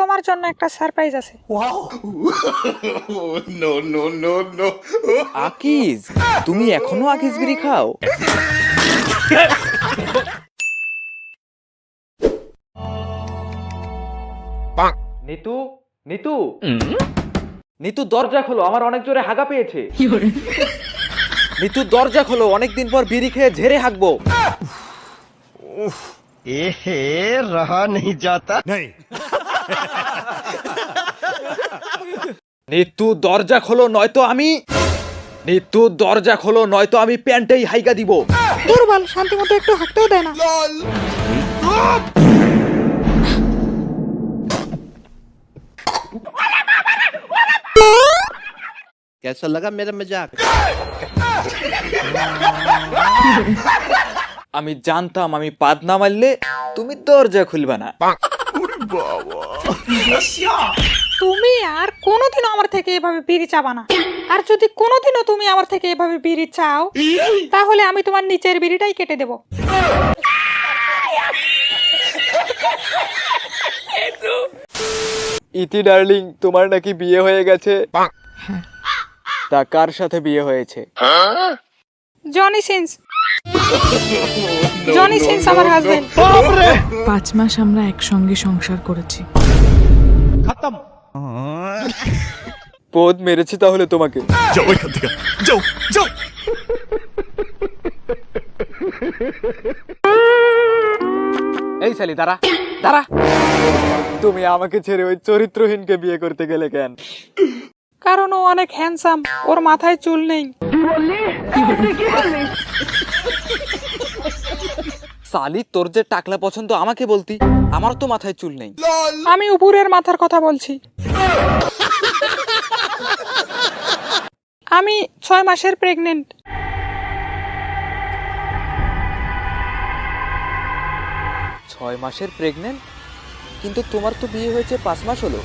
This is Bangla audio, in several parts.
তোমার জন্য একটা সারপ্রাইজ আছে। নো নো নো নো আকিজ, তুমি এখনো আকিজ বিড়ি খাও? নিতু, নিতু, নিতু দরজা খোলো, আমার অনেক জোরে হাগা পেয়েছে। নিতু দরজা খোলো, অনেকদিন পর বিড়ি খেয়ে ঝেড়ে হাগবো। এহে রহা नहीं जाता নিতু দরজা খোলো নয়তো আমি, নিতু দরজা খোলো নয়তো আমি প্যান্টেই হাইগা দিব। দুর্বল, শান্তি মতো একটু হাঁটতেও দেয় না। कैसा लगा मेरा मजाक আমি জানতাম আমি পাদ না মারলে তুমি দরজা খুলবা না। তুমি আর কোনোদিনও আমার থেকে এভাবে বিড়ি চাবা না। আর যদি কোনোদিনও তুমি আমার থেকে এভাবে বিড়ি চাও, তাহলে আমি তোমার নিচের বিড়িটাই কেটে দেব। ইতি ডার্লিং, তোমার নাকি বিয়ে হয়ে গেছে? তা কার সাথে বিয়ে হয়েছে? জনি সিন্স, জনি সিন্স আমার হাজবেন্ড। 5 মাস আমরা একসঙ্গে সংসার করেছি। পোদ মেরেছি তাহলে তোমাকে। যাও এখান থেকে যাও যাও এই শালি দাঁড়া, দাঁড়া। তুমি আমাকে ছেড়ে ওই চরিত্রহীনকে বিয়ে করতে গেলে কেন? কারণ ও অনেক হ্যান্ডসাম, ওর মাথায় চুল নেই। সালি, তোর যে টাকলা পছন্দ আমাকে বলতি, আমার তো মাথায় চুল নেই। আমি উপরের মাথার কথা বলছি। আমি 6 মাসের প্রেগনেন্ট। ছয় মাসের প্রেগনেন্ট? কিন্তু তোমার তো বিয়ে হয়েছে 5 মাস হলো।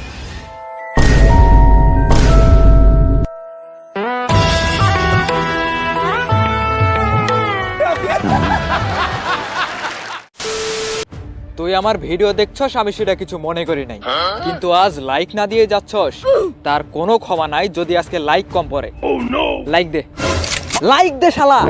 তুই আমার ভিডিও দেখছস, আমি সেটা কিছু মনে করি নাই, কিন্তু আজ লাইক না দিয়ে যাচ্ছস, তার কোনো ক্ষমা নাই যদি আজকে লাইক কম পড়ে। লাইক দে, লাইক দে শালা।